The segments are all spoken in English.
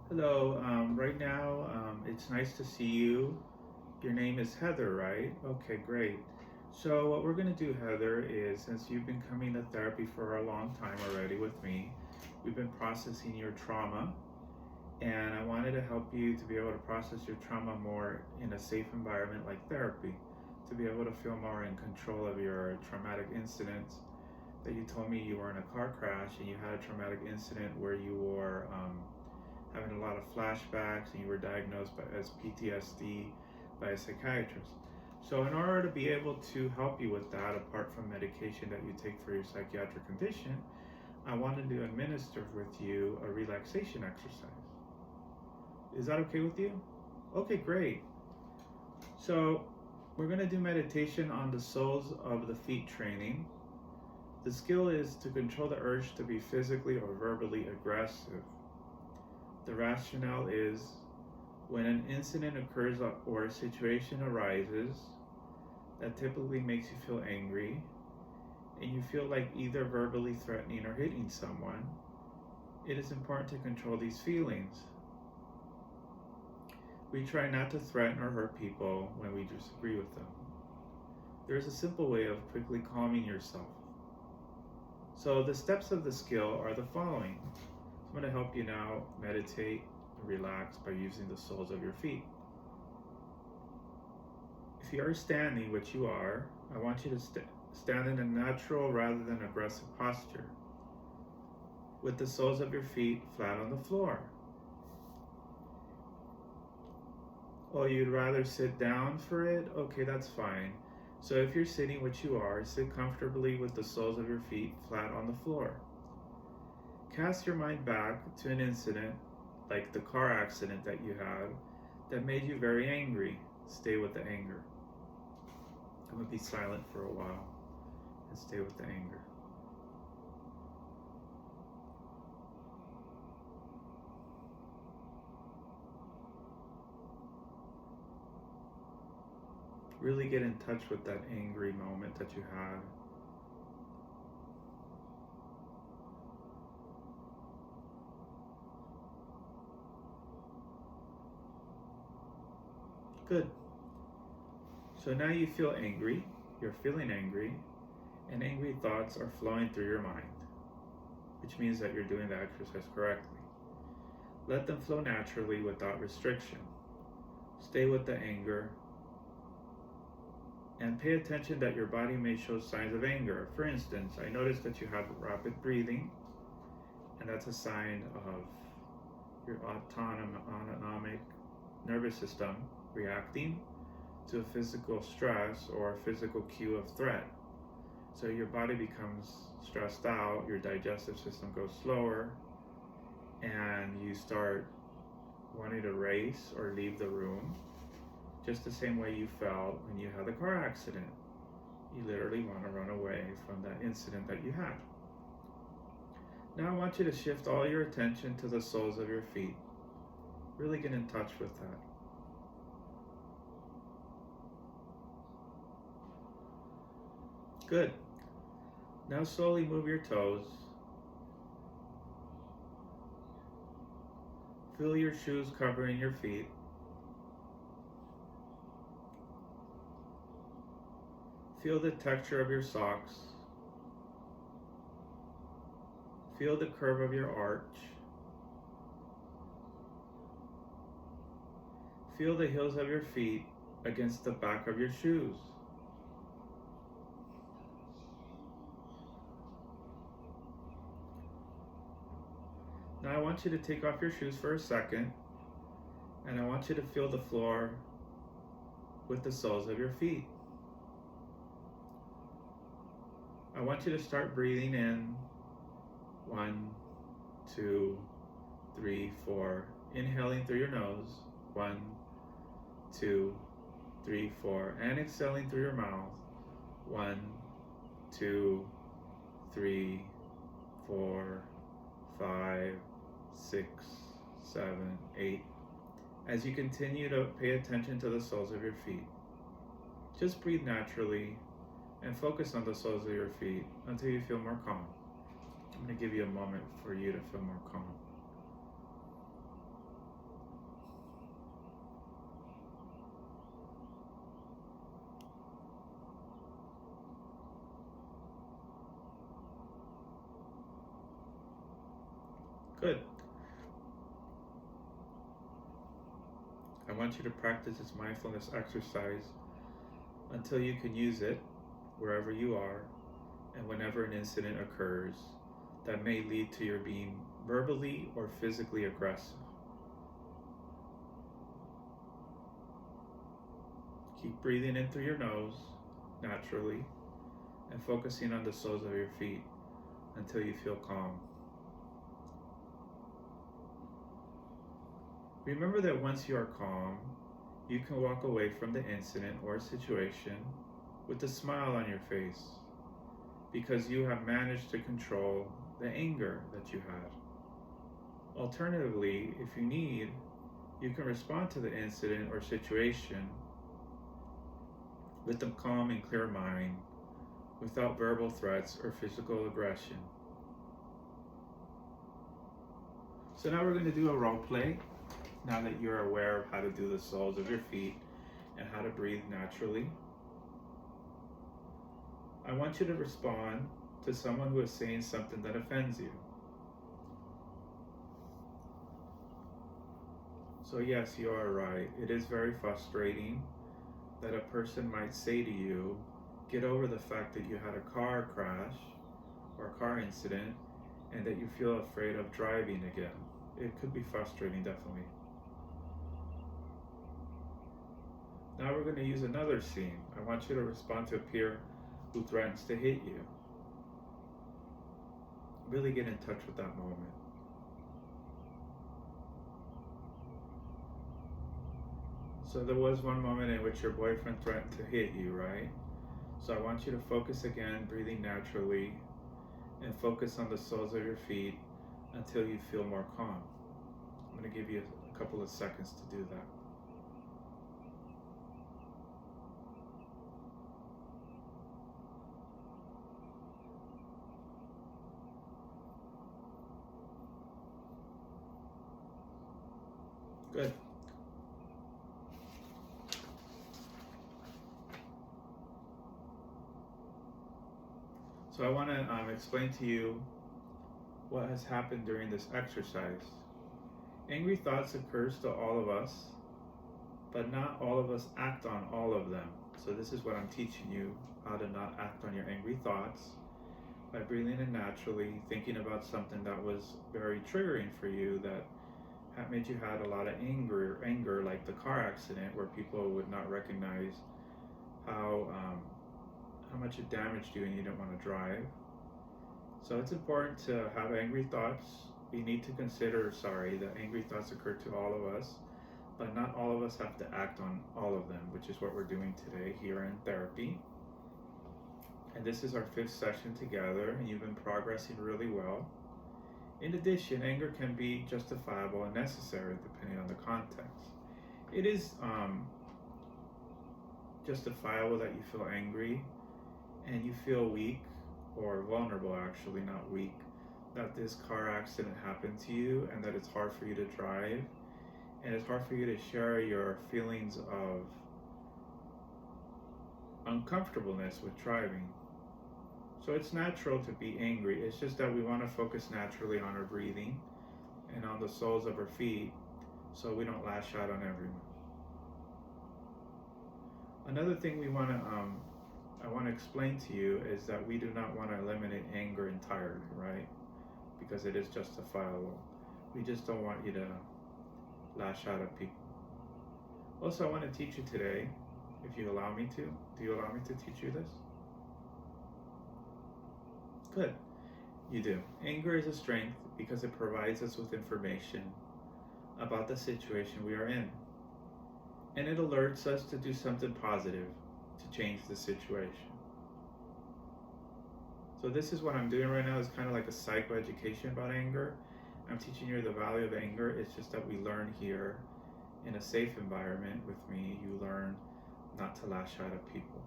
Hello, right now it's nice to see you. Your name is Heather, right? Okay, great. So, what we're going to do, Heather, is since you've been coming to therapy for a long time already with me, we've been processing your trauma, and I wanted to help you to be able to process your trauma more in a safe environment like therapy, to be able to feel more in control of your traumatic incidents. That you told me you were in a car crash and you had a traumatic incident where you were having a lot of flashbacks and you were diagnosed as PTSD by a psychiatrist. So, in order to be able to help you with that, apart from medication that you take for your psychiatric condition, I wanted to administer with you a relaxation exercise. Is that okay with you? Okay, great. So, we're going to do meditation on the soles of the feet training. The skill is to control the urge to be physically or verbally aggressive. The rationale is when an incident occurs or a situation arises that typically makes you feel angry and you feel like either verbally threatening or hitting someone, it is important to control these feelings. We try not to threaten or hurt people when we disagree with them. There is a simple way of quickly calming yourself. So the steps of the skill are the following. I'm going to help you now meditate and relax by using the soles of your feet. If you are standing, which you are, I want you to stand in a natural rather than aggressive posture, with the soles of your feet flat on the floor. Oh, you'd rather sit down for it? Okay, that's fine. So if you're sitting, which you are, sit comfortably with the soles of your feet flat on the floor. Cast your mind back to an incident, like the car accident that you had, that made you very angry. Stay with the anger. I'm going to be silent for a while and stay with the anger. Really get in touch with that angry moment that you had. Good. So now you feel angry, you're feeling angry, and angry thoughts are flowing through your mind, which means that you're doing the exercise correctly. Let them flow naturally without restriction. Stay with the anger, and pay attention that your body may show signs of anger. For instance, I noticed that you have rapid breathing, and that's a sign of your autonomic nervous system reacting to a physical stress or a physical cue of threat. So your body becomes stressed out, your digestive system goes slower, and you start wanting to race or leave the room, just the same way you felt when you had the car accident. You literally want to run away from that incident that you had. Now I want you to shift all your attention to the soles of your feet. Really get in touch with that. Good. Now slowly move your toes. Feel your shoes covering your feet. Feel the texture of your socks. Feel the curve of your arch. Feel the heels of your feet against the back of your shoes. Now I want you to take off your shoes for a second, and I want you to feel the floor with the soles of your feet. I want you to start breathing in. 1, 2, 3, 4. Inhaling through your nose. 1, 2, 3, 4. And exhaling through your mouth. 1, 2, 3, 4, 5, 6, 7, 8. As you continue to pay attention to the soles of your feet, just breathe naturally and focus on the soles of your feet until you feel more calm. I'm going to give you a moment for you to feel more calm. Good. I want you to practice this mindfulness exercise until you can use it wherever you are and whenever an incident occurs that may lead to your being verbally or physically aggressive. Keep breathing in through your nose naturally and focusing on the soles of your feet until you feel calm. Remember that once you are calm, you can walk away from the incident or situation with a smile on your face because you have managed to control the anger that you had. Alternatively, if you need, you can respond to the incident or situation with a calm and clear mind without verbal threats or physical aggression. So now we're going to do a role play. Now that you're aware of how to do the soles of your feet and how to breathe naturally, I want you to respond to someone who is saying something that offends you. So yes, you are right. It is very frustrating that a person might say to you, get over the fact that you had a car crash or a car incident and that you feel afraid of driving again. It could be frustrating, definitely. Now we're going to use another scene. I want you to respond to a peer who threatens to hit you. Really get in touch with that moment. So there was one moment in which your boyfriend threatened to hit you, right? So I want you to focus again, breathing naturally, and focus on the soles of your feet until you feel more calm. I'm going to give you a couple of seconds to do that. Good. So I want to explain to you what has happened during this exercise. Angry thoughts occurs to all of us, but not all of us act on all of them. So this is what I'm teaching you, how to not act on your angry thoughts by breathing in naturally, thinking about something that was very triggering for you, that made you had a lot of anger, like the car accident where people would not recognize how much it damaged you and you didn't want to drive. So it's important to have angry thoughts. We need to consider, that angry thoughts occur to all of us, but not all of us have to act on all of them, which is what we're doing today here in therapy. And this is our 5th session together, and you've been progressing really well. In addition, anger can be justifiable and necessary depending on the context. It is justifiable that you feel angry and you feel weak or vulnerable, actually, not weak, that this car accident happened to you and that it's hard for you to drive and it's hard for you to share your feelings of uncomfortableness with driving. So it's natural to be angry. It's just that we want to focus naturally on our breathing and on the soles of our feet so we don't lash out on everyone. Another thing I want to explain to you is that we do not want to eliminate anger entirely, right? Because it is justifiable. We just don't want you to lash out at people. Also, I want to teach you today, if you allow me to. Do you allow me to teach you this? Good. You do. Anger is a strength because it provides us with information about the situation we are in. And it alerts us to do something positive to change the situation. So this is what I'm doing right now. It's kind of like a psychoeducation about anger. I'm teaching you the value of anger. It's just that we learn here in a safe environment with me. You learn not to lash out at people.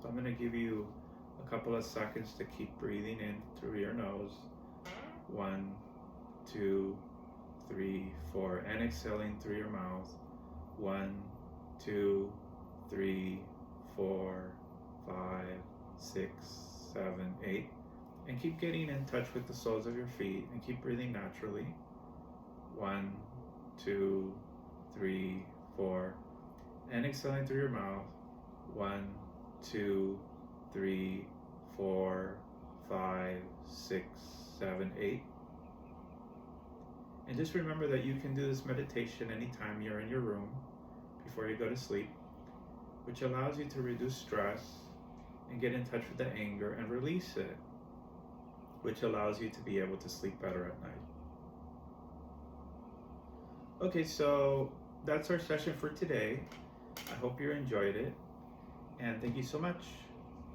So I'm going to give you a couple of seconds to keep breathing in through your nose. 1, 2, 3, 4, and exhaling through your mouth. 1, 2, 3, 4, 5, 6, 7, 8. And keep getting in touch with the soles of your feet and keep breathing naturally. 1, 2, 3, 4. And exhaling through your mouth. 1, 2, 3, 4, 5, 6, 7, 8. And just remember that you can do this meditation anytime you're in your room before you go to sleep, which allows you to reduce stress and get in touch with the anger and release it, which allows you to be able to sleep better at night. Okay, so that's our session for today. I hope you enjoyed it, and thank you so much.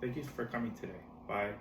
Thank you for coming today. Bye.